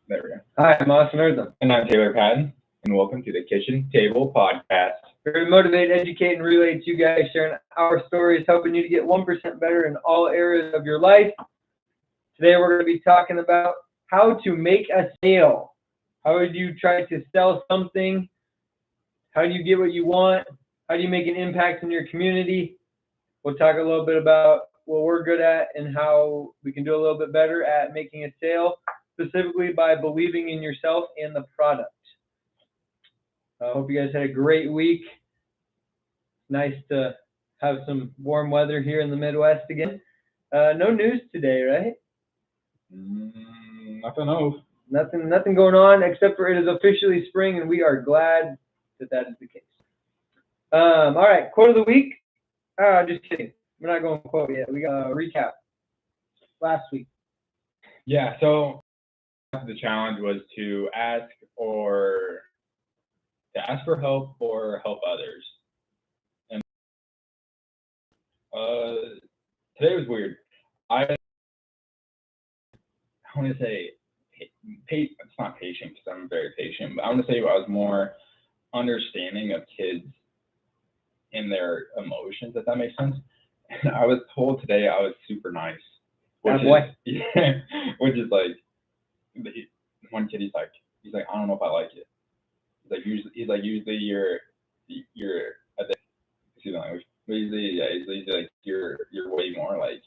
There we go. Hi, I'm Austin Eartham. And I'm Taylor Patton, and welcome to the Kitchen Table Podcast. We're to motivate, educate, and relate to you guys, sharing our stories, helping you to get 1% better in all areas of your life. Today we're going to be talking about how to make a sale. How would you try to sell something? How do you get what you want? How do you make an impact in your community? We'll talk a little bit about what we're good at and how we can do a little bit better at making a sale, specifically by believing in yourself and the product. I hope you guys had a great week. Nice to have some warm weather here in the Midwest again. No news today, right? Nothing else. Nothing going on except for it is officially spring, and we are glad that is the case. All right, quote of the week. Just kidding. We're not going to quote yet. We got a recap last week. Yeah, so the challenge was to ask for help or help others. And today was weird. I want to say, it's not patient because I'm very patient, but I want to say I was more understanding of kids and their emotions, if that makes sense. And I was told today I was super nice. Which is like, one kid, he's like, I don't know if I like it. He's like, usually you're I think, excuse my language, but usually like you're way more like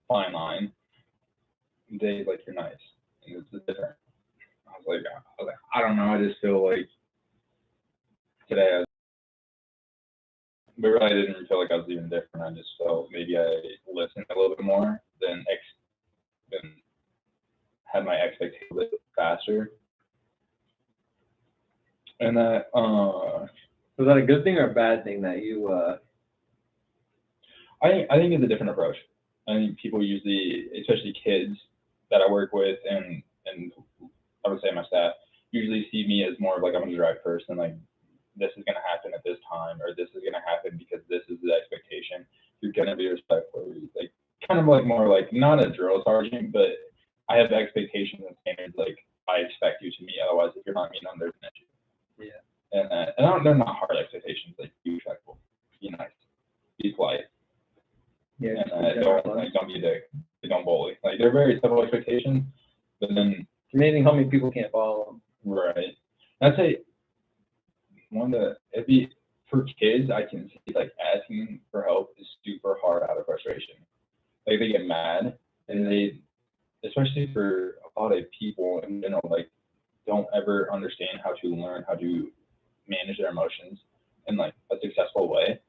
fine line. Today's like, you're nice, and it's different. I was like, I don't know. I just feel like today, but really I didn't feel like I was even different. I just felt maybe I listened a little bit more than had my expectations a bit faster. And that was that a good thing or a bad thing that you? I think it's a different approach. I think people usually, especially kids that I work with, and I would say my staff, usually see me as more of like, I'm a direct person, like this is gonna happen at this time, or this is gonna happen because this is the expectation. You're gonna be respectful, like kind of like more like not a drill sergeant, but I have expectations and standards like I expect you to meet. Otherwise, if you're not meeting them, there's an issue. Yeah. And they're not hard expectations. Like be respectful, be nice, be polite. Yeah. And don't be a dick. Don't bully. Like they're very simple expectations, but then it's amazing how many people can't follow them. Right. I'd say it'd be for kids. I can see like asking for help is super hard out of frustration. Like they get mad, and they, especially for a lot of people in general, like don't ever understand how to learn how to manage their emotions in like a successful way.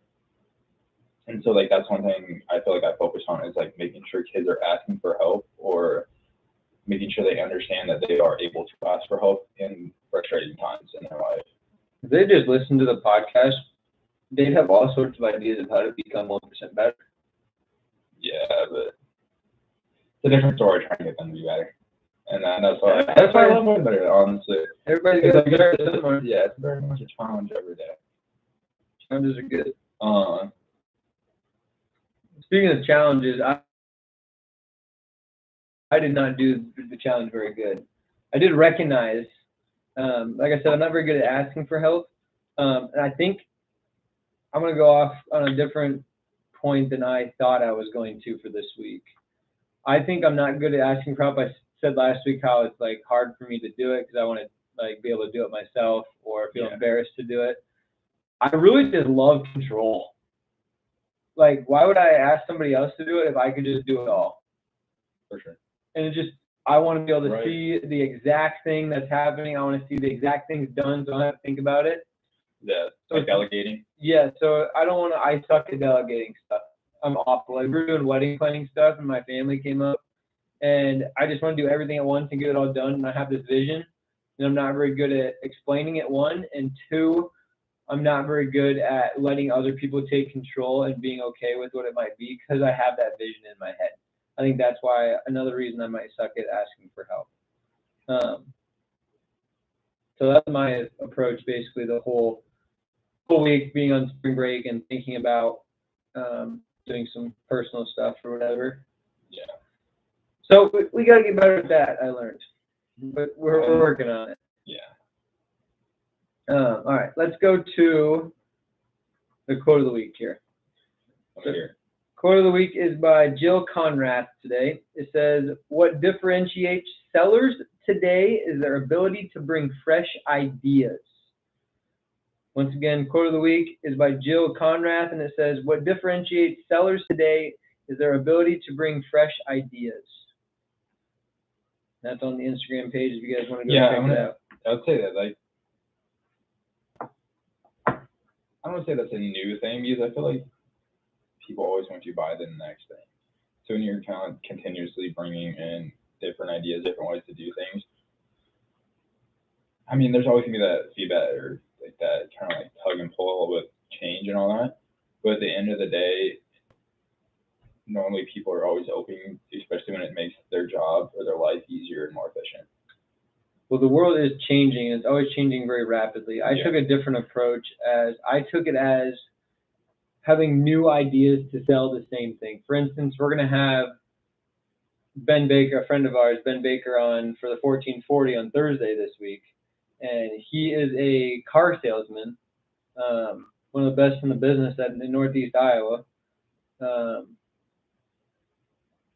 And so like that's one thing I feel like I focus on is like making sure kids are asking for help or making sure they understand that they are able to ask for help in frustrating times in their life. If they just listen to the podcast, they'd have all sorts of ideas of how to become 1% better. Yeah, but it's a different story trying to get them to be better. And that's why I love one better, honestly. Everybody's got to start somewhere. Yeah, it's very much a challenge every day. Challenges are good. Speaking of challenges, I did not do the challenge very good. I did recognize, like I said, I'm not very good at asking for help. And I think I'm going to go off on a different point than I thought I was going to for this week. I think I'm not good at asking for help. I said last week how it's like hard for me to do it because I want to like be able to do it myself or feel embarrassed to do it. I really just love control. Like, why would I ask somebody else to do it if I could just do it all? For sure. And it just, I want to be able to see the exact thing that's happening. I want to see the exact things done so I don't have to think about it. Yeah, so like delegating. Yeah, so I don't want to, I suck at delegating stuff. I'm awful. Like, we were doing wedding planning stuff and my family came up and I just want to do everything at once and get it all done. And I have this vision and I'm not very good at explaining it, one. And two, I'm not very good at letting other people take control and being okay with what it might be because I have that vision in my head. I think that's why another reason I might suck at asking for help. So that's my approach, basically the whole week being on spring break and thinking about doing some personal stuff or whatever. Yeah. So we got to get better at that, I learned. But we're working on it. Yeah. All right, let's go to the quote of the week here. Quote of the week is by Jill Conrath today. It says, "What differentiates sellers today is their ability to bring fresh ideas." Once again, quote of the week is by Jill Conrath, and it says, "What differentiates sellers today is their ability to bring fresh ideas." That's on the Instagram page if you guys want to go check it out. I would say that, like, I don't want to say that's a new thing, because I feel like people always want to buy the next thing. So when you're kind of continuously bringing in different ideas, different ways to do things, I mean, there's always going to be that feedback or like that kind of like tug and pull with change and all that. But at the end of the day, normally people are always open, especially when it makes their job or their life easier and more efficient. Well, the world is changing. It's always changing very rapidly. I took a different approach as having new ideas to sell the same thing. For instance, we're going to have Ben Baker, a friend of ours, Ben Baker, on for the 1440 on Thursday this week. And he is a car salesman, one of the best in the business in Northeast Iowa.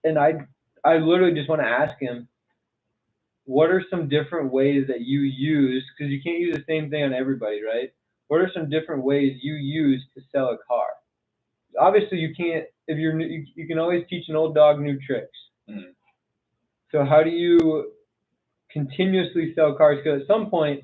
And I literally just want to ask him, what are some different ways that you use, because you can't use the same thing on everybody, right? What are some different ways you use to sell a car? Obviously, you can't, if you're new, you can always teach an old dog new tricks. Mm-hmm. So how do you continuously sell cars? Because at some point,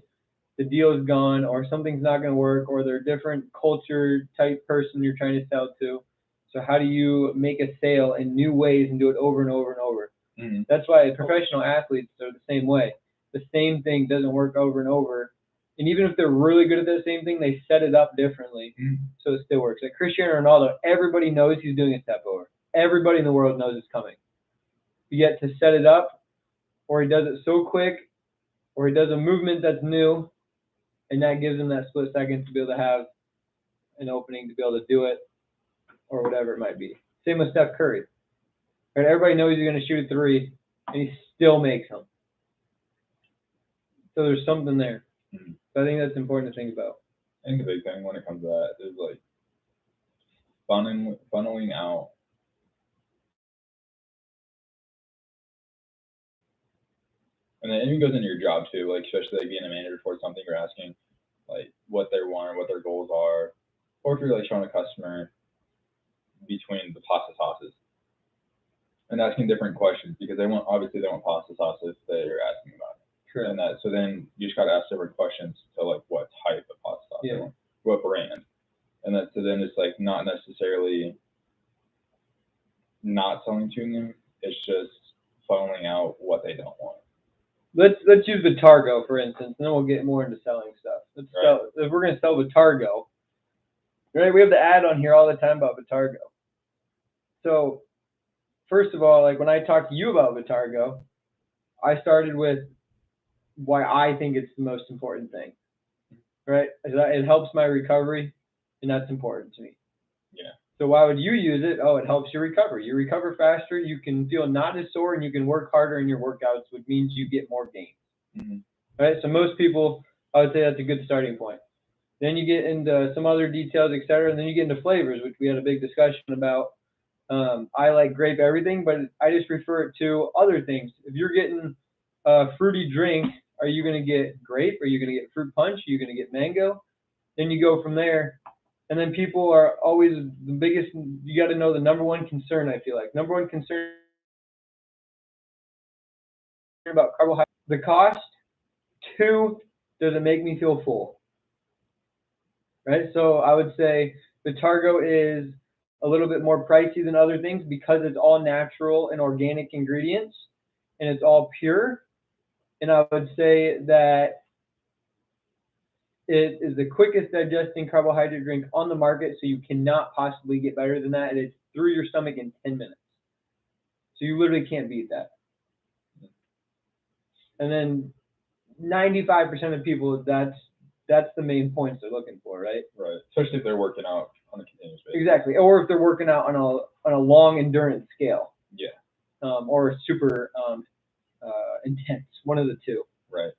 the deal is gone, or something's not going to work, or they're a different culture type person you're trying to sell to. So how do you make a sale in new ways and do it over and over and over? Mm-hmm. That's why professional athletes are the same way. The same thing doesn't work over and over. And even if they're really good at that same thing, they set it up differently, so it still works. Like Cristiano Ronaldo, everybody knows he's doing a step over. Everybody in the world knows it's coming. Yet to set it up, or he does it so quick, or he does a movement that's new, and that gives him that split second to be able to have an opening to be able to do it, or whatever it might be. Same with Steph Curry. Right? Everybody knows he's going to shoot a three, and he still makes them. So there's something there. Mm-hmm. So I think that's important to think about. I think the big thing when it comes to that is like funneling out. And then it even goes into your job too, like especially like being a manager for something, you're asking like what they want, what their goals are, or if you're like showing a customer between the pasta sauces and asking different questions, because they want pasta sauces that you're asking about. Sure. And that, so then you just got to ask different questions to like what type of pasta sauce they want, what brand, and that, so then it's like not necessarily not selling to them, it's just funneling out what they don't want. Let's use Vitargo for instance, and then we'll get more into selling stuff. If we're going to sell Vitargo, right? We have the ad on here all the time about Vitargo. So first of all, like when I talk to you about Vitargo, I started with why I think it's the most important thing, right? It helps my recovery, and that's important to me. Yeah. So why would you use it? Oh, it helps your recovery. You recover faster. You can feel not as sore, and you can work harder in your workouts, which means you get more gains. Mm-hmm. Right? So most people, I would say that's a good starting point. Then you get into some other details, et cetera, and then you get into flavors, which we had a big discussion about. I like grape everything, but I just refer it to other things. If you're getting a fruity drink, are you going to get grape? Are you going to get fruit punch? Are you going to get mango? Then you go from there. And then people are always the biggest, you got to know the number one concern, I feel like. Number one concern about carbohydrates, the cost. 2, does it make me feel full? Right? So I would say Vitargo is a little bit more pricey than other things because it's all natural and organic ingredients, and it's all pure. And I would say that it is the quickest digesting carbohydrate drink on the market, so you cannot possibly get better than that. It's through your stomach in 10 minutes. So you literally can't beat that. And then 95% of people, that's the main points they're looking for, right? Right. Especially if they're working out on a continuous basis. Exactly. Or if they're working out on a long endurance scale. Yeah. or super intense. One of the two. Right.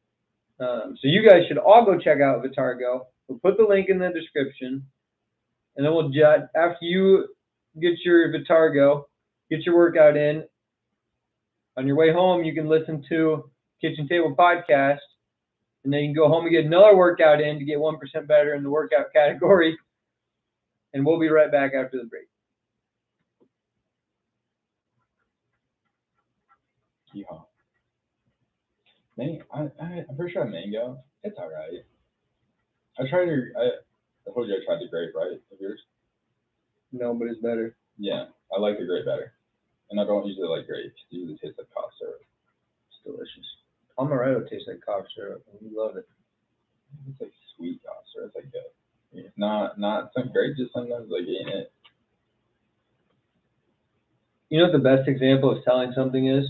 So you guys should all go check out Vitargo. We'll put the link in the description, and then we'll after you get your Vitargo, get your workout in. On your way home, you can listen to Kitchen Table Podcast, and then you can go home and get another workout in to get 1% better in the workout category. And we'll be right back after the break. Yeehaw. I'm pretty sure mango. It's all right. I told you I tried the grape, right? Of yours? No, but it's better. Yeah, I like the grape better. And I don't usually like grapes. It usually tastes like cough syrup. It's delicious. Amaretto tastes like cough syrup, and we love it. It's like sweet cough syrup. It's like good. It's not some grape, just sometimes like eating it. You know what the best example of selling something is?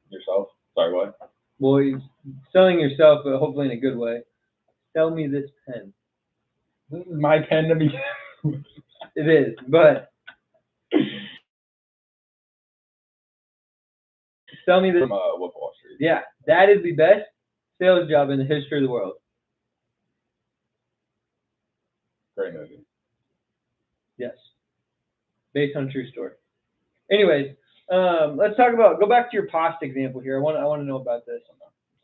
Yourself? Sorry, what? Well, selling yourself, but hopefully in a good way. Sell me this pen. This is my pen to be. It is, but sell me this. From Wolf of Wall Street. Yeah, that is the best sales job in the history of the world. Great movie. Yes, based on true story. Anyways, let's talk about. Go back to your pasta example here. I want to know about this.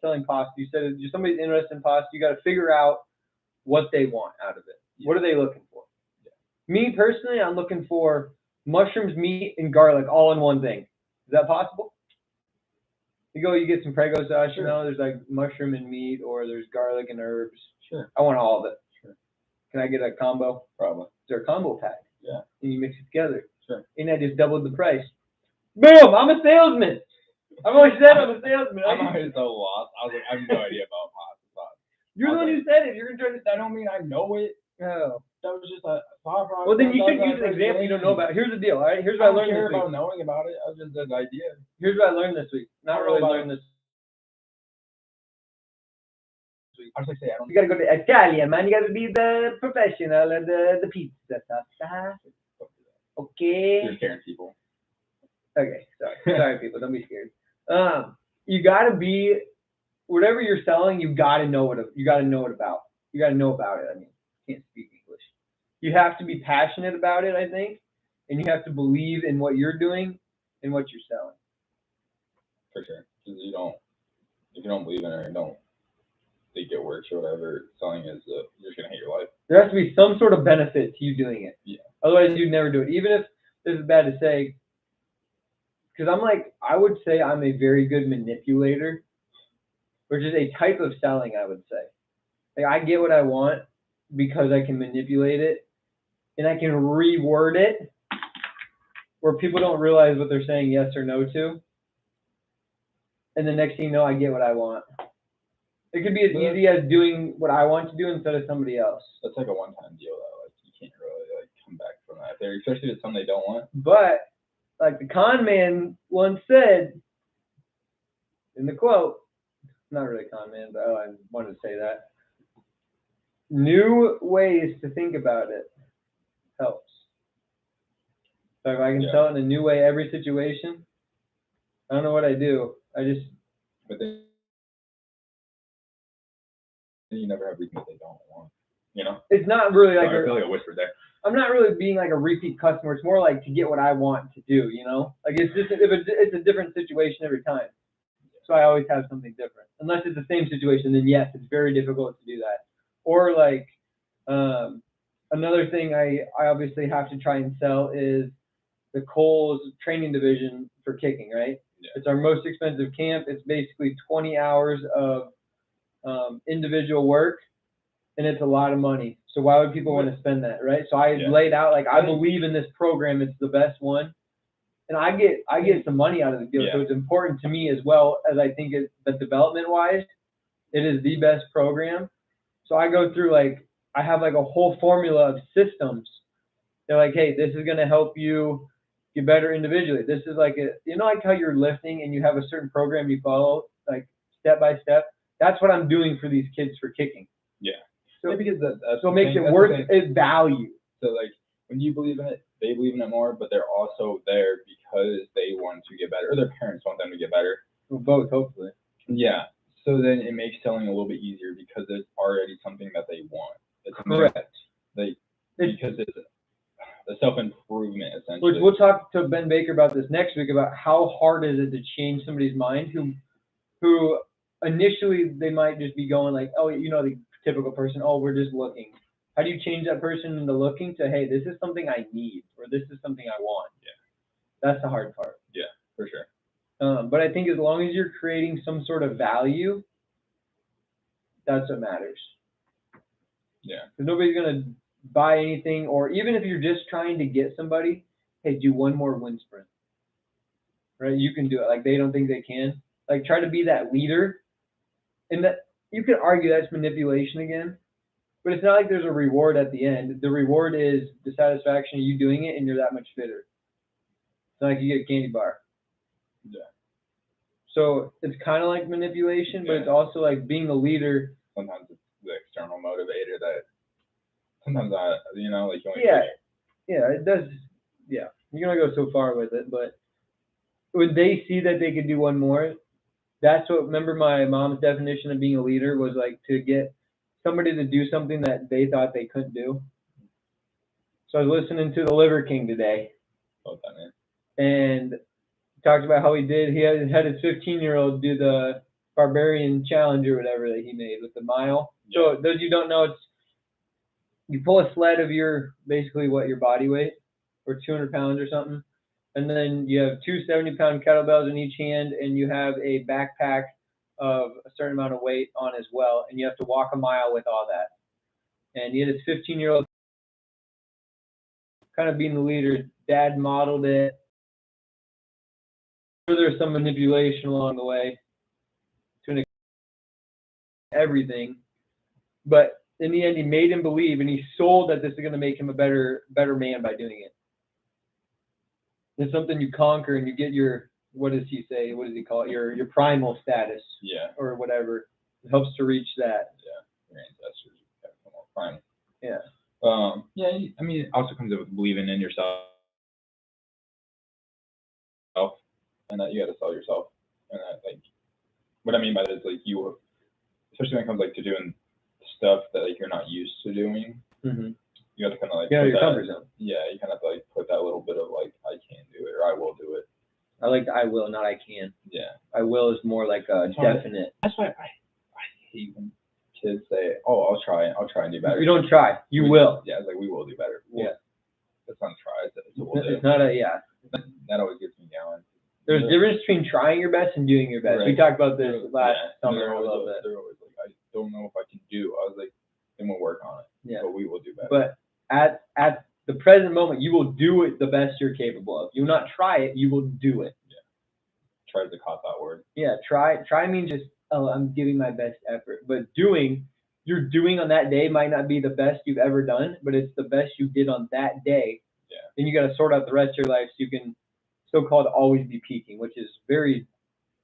Selling pasta. You said if somebody's interested in pasta, you got to figure out what they want out of it. Yeah. What are they looking for? Yeah. Me personally, I'm looking for mushrooms, meat, and garlic all in one thing. Is that possible? You get some Prego sauce, sure. You know, there's like mushroom and meat, or there's garlic and herbs. Sure. I want all of it. Sure. Can I get a combo? Probably. Is there a combo pack? Yeah. And you mix it together. Sure. And I just doubled the price. Boom! I'm a salesman. I've always said I'm a salesman. I'm always so lost. I was like, I have no idea about pasta. You're the one who said it. You're gonna try to. That don't mean I know it. Oh. That was just a thought process. Well, then you shouldn't use an example you don't know about. Here's the deal. All right. Here's what I learned this week. I don't care about knowing about it. I was just an idea. Here's what I learned this week. Not really learned this. I was like, I don't. You gotta go to Italian, man. You gotta be the professional and the pizza. Okay. You're scaring people. Okay, sorry, people. Don't be scared. You gotta be whatever you're selling. You gotta know about. You gotta know about it. I mean, I can't speak English. You have to be passionate about it, I think, and you have to believe in what you're doing and what you're selling. For sure, because if you don't believe in it, or you don't think it works or whatever, selling is you're just gonna hate your life. There has to be some sort of benefit to you doing it. Yeah. Otherwise, you'd never do it. Even if this is bad to say, because I would say I'm a very good manipulator, which is a type of selling, I would say. Like, I get what I want because I can manipulate it, and I can reword it where people don't realize what they're saying yes or no to. And the next thing you know, I get what I want. It could be as easy as doing what I want to do instead of somebody else. That's like a one-time deal, though. Like, you can't really come back from that, especially if it's something they don't want. But like the con man once said in the quote, not really con man, but I wanted to say that. New ways to think about it helps. So if I can sell it in a new way every situation, I don't know what I do. But then you never have reasons they don't want. You know? It's not really like I feel like a whisper there. I'm not really being like a repeat customer. It's more like to get what I want to do, you know? Like it's just it's a different situation every time. So I always have something different. Unless it's the same situation, then yes, it's very difficult to do that. Or like another thing I obviously have to try and sell is the Kohl's training division for kicking, right? Yeah. It's our most expensive camp. It's basically 20 hours of individual work, and it's a lot of money. So why would people want to spend that, right? So I laid out, like, I believe in this program. It's the best one. And I get some money out of the deal. So it's important to me as well as I think that development-wise, it is the best program. So I go through, like, I have, like, a whole formula of systems. They're like, hey, this is going to help you get better individually. This is like, like how you're lifting and you have a certain program you follow, like, step by step. That's what I'm doing for these kids for kicking. Yeah. So, because so it makes it worth its value. So, like, when you believe in it, they believe in it more, but they're also there because they want to get better, or their parents want them to get better. Well, both, hopefully. Yeah. So then it makes selling a little bit easier because it's already something that they want. It's correct. Because it's a self-improvement, essentially. Which we'll talk to Ben Baker about this next week, about how hard is it to change somebody's mind who initially they might just be going like, oh, you know, the typical person, oh, we're just looking. How do you change that person into looking to, hey, this is something I need, or this is something I want? Yeah. That's the hard part. Yeah, for sure. But I think as long as you're creating some sort of value, that's what matters. Yeah. Because nobody's going to buy anything, or even if you're just trying to get somebody, hey, do one more wind sprint. Right? You can do it. Like, they don't think they can. Like, try to be that leader. And that you could argue that's manipulation again, but it's not like there's a reward at the end. The reward is the satisfaction of you doing it, and you're that much fitter. It's not like you get a candy bar. Yeah. So it's kind of like manipulation, but it's also like being a leader. Sometimes it's the external motivator that sometimes you know, like you only it does. Yeah, you're gonna go so far with it, but when they see that they could do one more, that's what. Remember, my mom's definition of being a leader was like to get somebody to do something that they thought they couldn't do. So I was listening to the Liver King today, and talked about how he had his 15-year-old do the Barbarian Challenge or whatever that he made with the mile. So those of you who don't know, it's you pull a sled of your basically your body weight, or 200 pounds or something, and then you have two 70-pound kettlebells in each hand, and you have a backpack of a certain amount of weight on as well, and you have to walk a mile with all that. And he had his 15-year-old kind of being the leader. Dad modeled it. There's some manipulation along the way to everything, but in the end, he made him believe, and he sold that this is going to make him a better man by doing it. It's something you conquer, and you get your, what does he say? What does he call it? Your primal status, or whatever. It helps to reach that. Yeah, your ancestors have more primal. Yeah. I mean, it also comes up with believing in yourself, and that you got to sell yourself. And that, like, what I mean by that is, like, you, especially when it comes like to doing stuff that like you're not used to doing, you have to kind of like your comfort zone. Yeah, you kind of have to like put that little bit of like I can do it or I will do it. I like the I will, not I can. Yeah. I will is more like a definite. That's why I hate when kids say, "Oh, I'll try and do better." You don't try. You will. Yeah, it's like we will do better. Yeah. It's not try. It's a will do. It's not a That always gets me going. There's a difference between trying your best and doing your best. Right. We talked about this last summer a little bit. They're always like, I don't know if I can do. I was like, then we'll work on it. Yeah. But we will do better. But at the present moment, you will do it the best you're capable of. You will not try it. You will do it. Yeah. Try is a cop-out word. Yeah. Try means just, oh, I'm giving my best effort. But you're doing on that day might not be the best you've ever done, but it's the best you did on that day. Yeah. Then you got to sort out the rest of your life so you can so-called always be peaking, which is very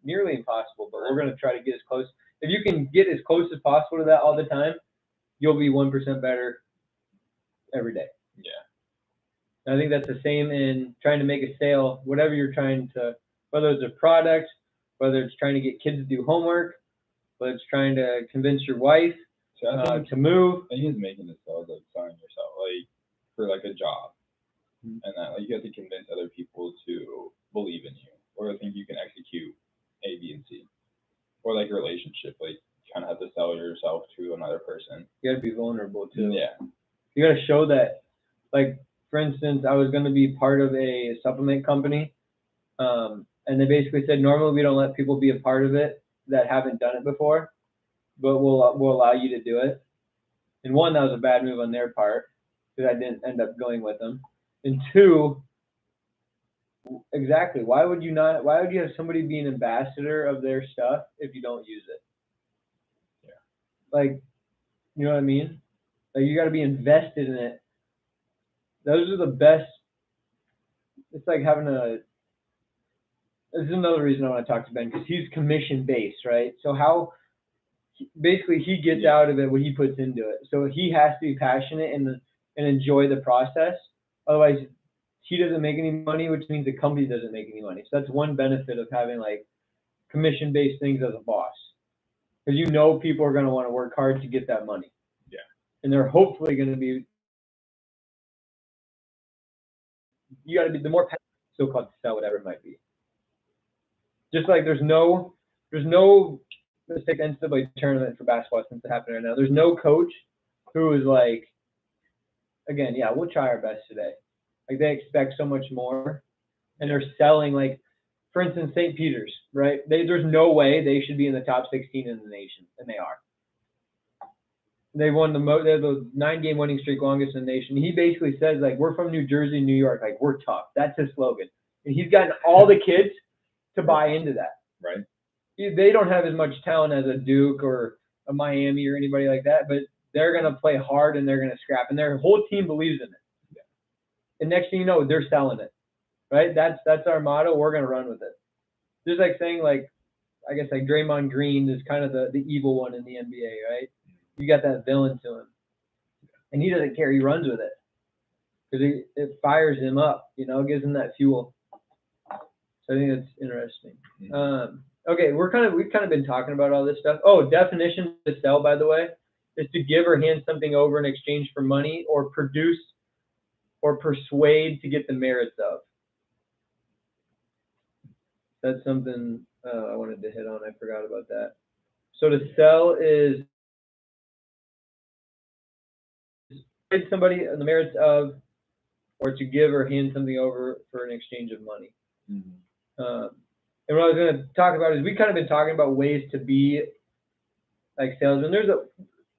nearly impossible, but we're going to try to get as close. If you can get as close as possible to that all the time, you'll be 1% better every day. Yeah. And I think that's the same in trying to make a sale, whatever you're trying to, whether it's a product, whether it's trying to get kids to do homework, whether it's trying to convince your wife to move. I think it's making the sales like selling yourself, like for like a job. And that like you have to convince other people to believe in you, or think you can execute A, B, and C, or like a relationship, like you kind of have to sell yourself to another person. You got to be vulnerable too. Yeah. You got to show that, like for instance, I was going to be part of a supplement company, and they basically said normally we don't let people be a part of it that haven't done it before, but we'll allow you to do it. And one, that was a bad move on their part because I didn't end up going with them. And two, exactly, why would you have somebody be an ambassador of their stuff if you don't use it? Yeah. Like, you know what I mean? Like, you got to be invested in it. Those are the best. It's like having this is another reason I want to talk to Ben, because he's commission based, right? So how basically he gets out of it what he puts into it. So he has to be passionate and enjoy the process. Otherwise, he doesn't make any money, which means the company doesn't make any money. So that's one benefit of having like commission-based things as a boss, because you know people are going to want to work hard to get that money. Yeah. And they're hopefully going to be. You got to be the more so-called to sell whatever it might be. Just like there's no let's take the NCAA tournament for basketball since it happened right now. There's no coach who is like, again, yeah, we'll try our best today. Like they expect so much more, and they're selling like, for instance, St. Peter's, right? There's no way they should be in the top 16 in the nation, and they are. They won they have the 9-game winning streak, longest in the nation. He basically says like, we're from New Jersey, New York, like we're tough. That's his slogan, and he's gotten all the kids to buy into that. Right. They don't have as much talent as a Duke or a Miami or anybody like that, but they're going to play hard and they're going to scrap, and their whole team believes in it. Yeah. And next thing you know, they're selling it, right? That's our motto. We're going to run with it. Just like saying like, I guess like Draymond Green is kind of the evil one in the NBA, right? You got that villain to him, and he doesn't care. He runs with it because it fires him up, gives him that fuel. So I think that's interesting. Mm-hmm. Okay, we've kind of been talking about all this stuff. Oh, definition to sell, by the way, is to give or hand something over in exchange for money, or produce or persuade to get the merits of. That's something I wanted to hit on. I forgot about that. So to sell is persuade somebody the merits of, or to give or hand something over for an exchange of money. Mm-hmm. And what I was going to talk about is we kind of been talking about ways to be like salesmen. There's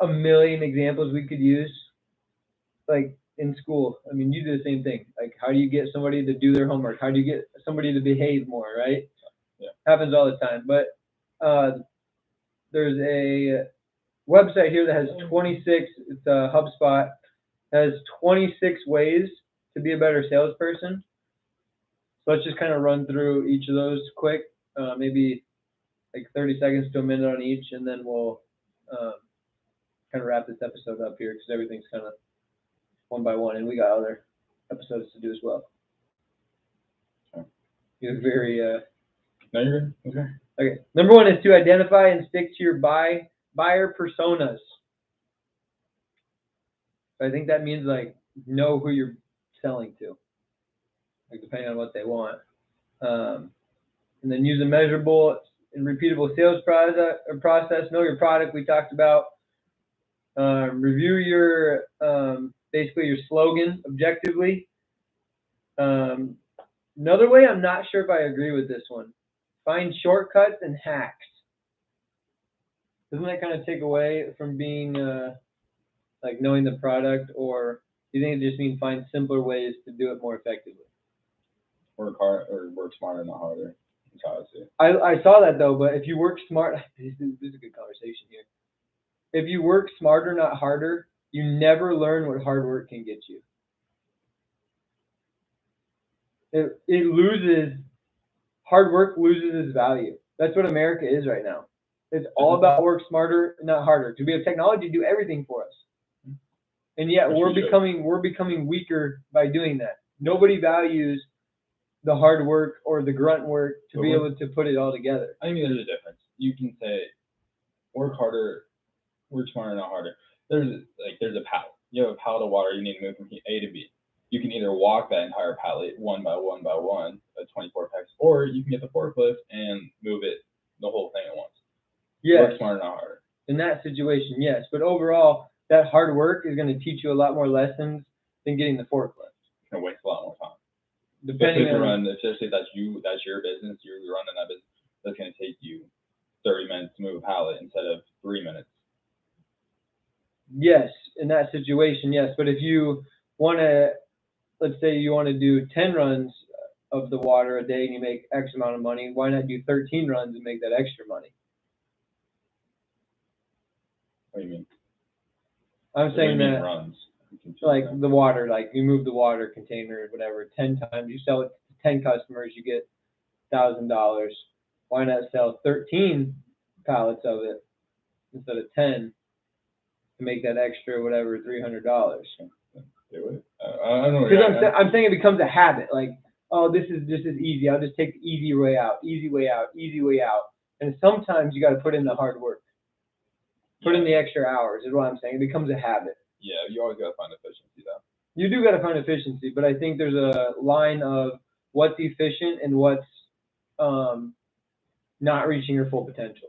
a million examples we could use, like in school. I mean, you do the same thing. Like, how do you get somebody to do their homework? How do you get somebody to behave more, right? Yeah. Happens all the time. But there's a website here that has 26, it's HubSpot, has 26 ways to be a better salesperson. So let's just kind of run through each of those quick, maybe like 30 seconds to a minute on each, and then we'll kind of wrap this episode up here because everything's kind of one by one, and we got other episodes to do as well. You're very... No, you're good. Okay. Okay. Number one is to identify and stick to your buyer personas. So I think that means like know who you're selling to, like depending on what they want. And then use a measurable and repeatable sales process. Know your product, we talked about. Review your basically your slogan objectively. Another way, I'm not sure if I agree with this one. Find shortcuts and hacks. Doesn't that kind of take away from being like knowing the product, or do you think it just means find simpler ways to do it more effectively? Work hard or work smarter, not harder. That's how I see it. I saw that though, but if you work smart, this is a good conversation here. If you work smarter, not harder, you never learn what hard work can get you. It loses, hard work loses its value. That's what America is right now. It's all about work smarter, not harder. To be a technology, do everything for us. And yet we're becoming weaker by doing that. Nobody values the hard work or the grunt work to be able to put it all together. I mean, there's a difference. You can say work harder, work smarter, not harder. There's a pallet. You have a pallet of water you need to move from A to B. You can either walk that entire pallet one by one by one, 24 packs, or you can get the forklift and move it the whole thing at once. Yes. Work smarter, not harder. In that situation, yes. But overall, that hard work is going to teach you a lot more lessons than getting the forklift. It's going to waste a lot more time. Depending on, especially that's your business, you're running that business, that's going to take you 30 minutes to move a pallet instead of 3 minutes. Yes, in that situation, yes. But if you want to, let's say you want to do 10 runs of the water a day and you make X amount of money, why not do 13 runs and make that extra money? What do you mean? I'm saying that runs. like the water, like you move the water container or whatever 10 times, you sell it to 10 customers, you get $1,000. Why not sell 13 pallets of it instead of 10 to make that extra whatever $300? Do it. I don't know. Because I'm saying it becomes a habit. Like, oh, this is just as easy. I'll just take the easy way out, easy way out, easy way out. And sometimes you got to put in the hard work. Put in the extra hours is what I'm saying. It becomes a habit. Yeah, you always got to find efficiency, though. You do got to find efficiency, but I think there's a line of what's efficient and what's not reaching your full potential.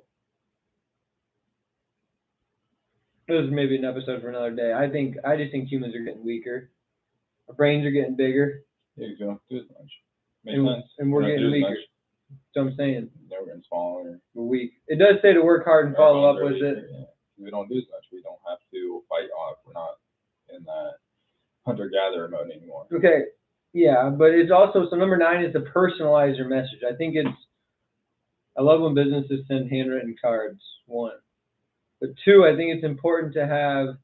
This is maybe an episode for another day. I just think humans are getting weaker. Our brains are getting bigger. Yeah, you don't do as much. Makes sense. And we're getting weaker. So I'm saying. We're getting smaller. We're weak. It does say to work hard and follow up with it. Yeah. We don't do as much. We don't have to fight off. We're not in that hunter-gatherer mode anymore. Okay. Yeah, but it's also, so number 9 is to personalize your message. I love when businesses send handwritten cards, 1. But 2, I think it's important to have,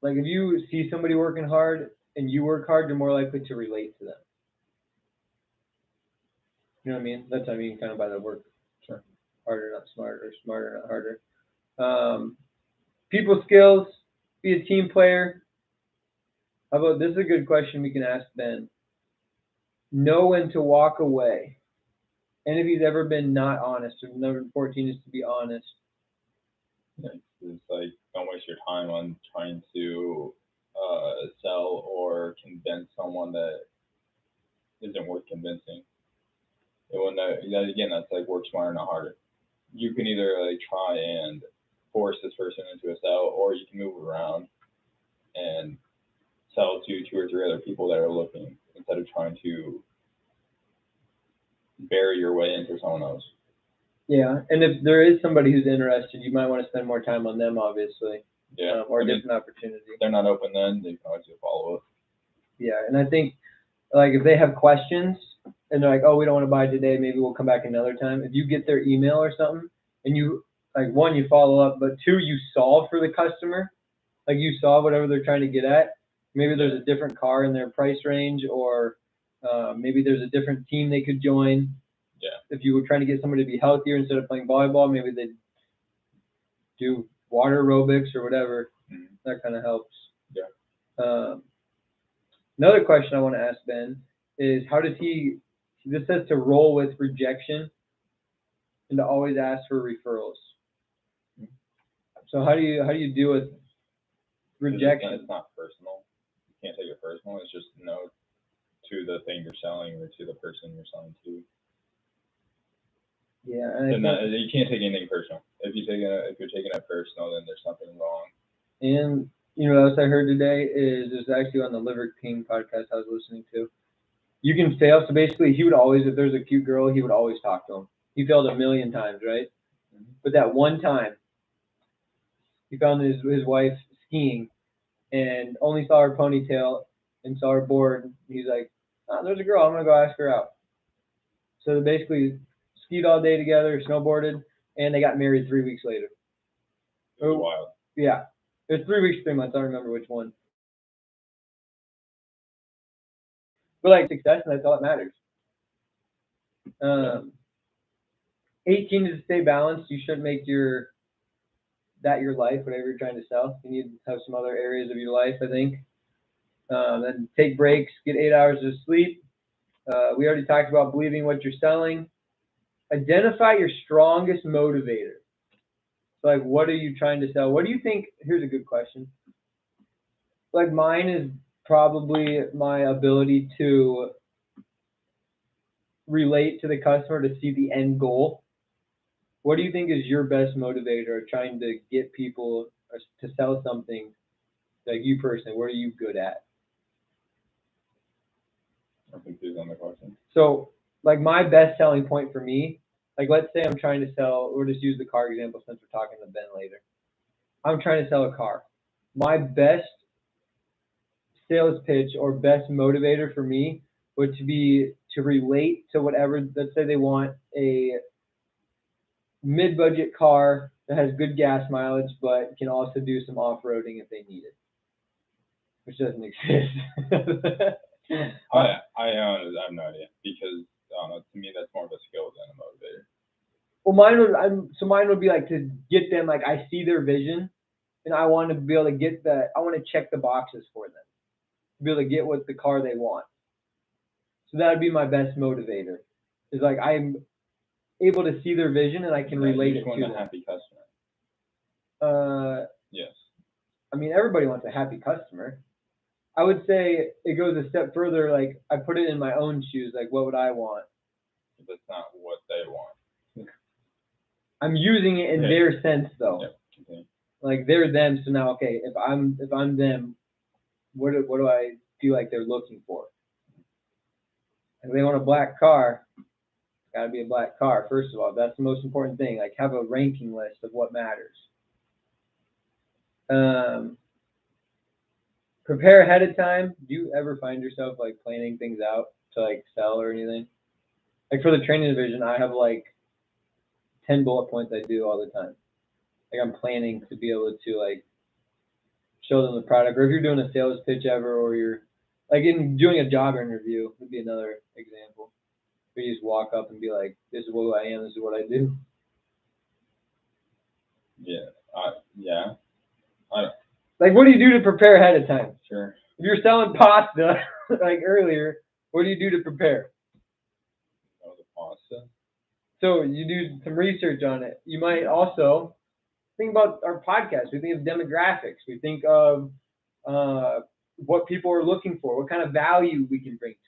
like if you see somebody working hard and you work hard, you're more likely to relate to them. You know what I mean? That's what I mean kind of by the work. Sure. Harder, not smarter, smarter, not harder. People skills, be a team player. How about, this is a good question we can ask Ben. Know when to walk away. And if he's ever been not honest, so number 14 is to be honest. Yeah, it's like, don't waste your time on trying to sell or convince someone that isn't worth convincing. Again, that's like work smarter, not harder. You can either like try and force this person into a sell, or you can move around and sell to 2 or 3 other people that are looking instead of trying to bury your way into someone else. Yeah, and if there is somebody who's interested, you might want to spend more time on them, obviously. Yeah. Or a different opportunity. If they're not open then, they can always do follow up. Yeah, and I think, like, if they have questions and they're like, oh, we don't want to buy today, maybe we'll come back another time. If you get their email or something, and you, like, 1, you follow up, but 2, you solve for the customer, like you solve whatever they're trying to get at. Maybe there's a different car in their price range, or maybe there's a different team they could join. Yeah. If you were trying to get somebody to be healthier instead of playing volleyball, maybe they'd do water aerobics or whatever. Mm-hmm. That kind of helps. Yeah. Another question I want to ask Ben is, how does this says to roll with rejection and to always ask for referrals. Mm-hmm. So how do you deal with rejection? It's not personal. You can't take it personal. It's just no to the thing you're selling or to the person you're selling to. Yeah, and you can't take anything personal. If you're taking it personal, then there's something wrong. And you know what else I heard today is it's actually on the Liver King podcast I was listening to. You can fail. So basically, he would always, if there's a cute girl, he would always talk to him. He failed 1,000,000 times, right? Mm-hmm. But that one time, he found his wife skiing and only saw her ponytail and saw her board. He's like, oh, there's a girl. I'm gonna go ask her out. So they basically skied all day together, snowboarded, and they got married 3 weeks later. It was wild. Yeah. It was 3 weeks, 3 months. I don't remember which one. But like success, and that's all that matters. 18 is to stay balanced. You shouldn't make your life, whatever you're trying to sell. You need to have some other areas of your life, I think. Then take breaks, get 8 hours of sleep. We already talked about believing what you're selling. Identify your strongest motivator. Like, what are you trying to sell? What do you think? Here's a good question. Like, mine is probably my ability to relate to the customer to see the end goal. What do you think is your best motivator trying to get people to sell something? Like you personally, what are you good at? I'm confused on the question. So, like, my best selling point for me, like, let's say I'm trying to sell, we'll just use the car example since we're talking to Ben later. I'm trying to sell a car. My best sales pitch or best motivator for me would be to relate to whatever, let's say they want a mid-budget car that has good gas mileage, but can also do some off-roading if they need it, which doesn't exist. I have no idea, because to me that's more of a skill than a motivator. Well, mine would be like to get them, like, I see their vision and I want to be able to get I want to check the boxes for them, to be able to get what the car they want. So that would be my best motivator. Is like I'm able to see their vision and I can relate it to them. A happy customer. Yes. I mean, everybody wants a happy customer. I would say it goes a step further. Like I put it in my own shoes. Like, what would I want? That's not what they want. I'm using it in their sense, though. Yeah. Okay. Like they're them. So now, okay, if I'm them, what do I feel like they're looking for? If they want a black car, it's got to be a black car. First of all, that's the most important thing. Like have a ranking list of what matters. Prepare ahead of time. Do you ever find yourself like planning things out to like sell or anything? Like for the training division, I have like 10 bullet points I do all the time. Like I'm planning to be able to like show them the product, or if you're doing a sales pitch ever, or you're like in doing a job interview would be another example. Where you just walk up and be like, "This is who I am. This is what I do." Yeah. Like, what do you do to prepare ahead of time? Sure. If you're selling pasta, like earlier, what do you do to prepare? Oh, the pasta. So you do some research on it. You might also think about our podcast. We think of demographics. We think of what people are looking for, what kind of value we can bring to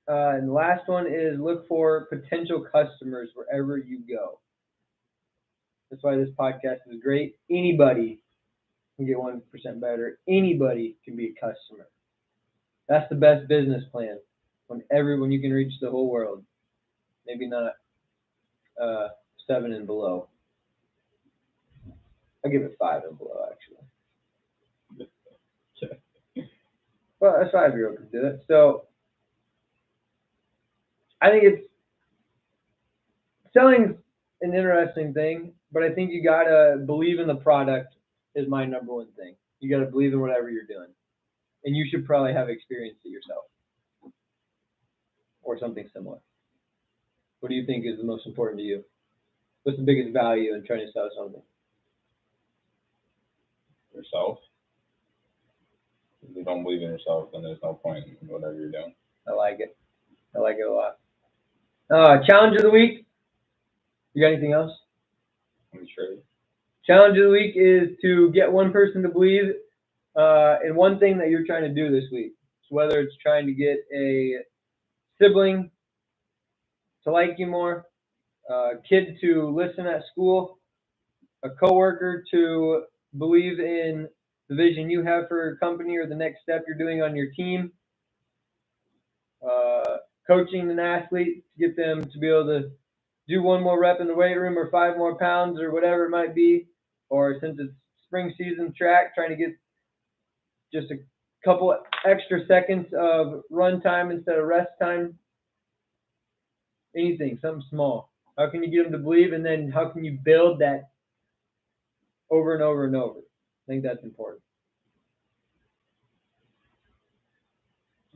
them. And the last one is look for potential customers wherever you go. That's why this podcast is great. Anybody can get 1% better. Anybody can be a customer. That's the best business plan. When you can reach the whole world. Maybe not 7 and below. I'll give it 5 and below, actually. Well, a 5-year-old can do it. So I think selling's an interesting thing, but I think you gotta believe in the product is my number one thing. You gotta believe in whatever you're doing, and you should probably have experienced it yourself or something similar. What do you think is the most important to you? What's the biggest value in trying to sell something? Yourself. If you don't believe in yourself, then there's no point in whatever you're doing. I like it. I like it a lot. Challenge of the week. You got anything else? I'm sure. Challenge of the week is to get one person to believe in one thing that you're trying to do this week. So whether it's trying to get a sibling to like you more, a kid to listen at school, a coworker to believe in the vision you have for your company or the next step you're doing on your team, coaching an athlete to get them to be able to do 1 more rep in the weight room or 5 more pounds or whatever it might be, or since it's spring season track, trying to get just a couple extra seconds of run time instead of rest time. Anything, something small. How can you get them to believe, and then how can you build that over and over and over? I think that's important.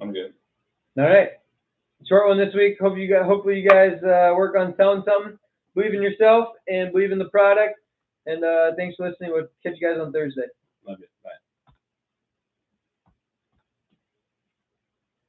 I'm good. All right. Short one this week. Hopefully you guys work on selling something. Believe in yourself and believe in the product. And thanks for listening. We'll catch you guys on Thursday. Love it. Bye.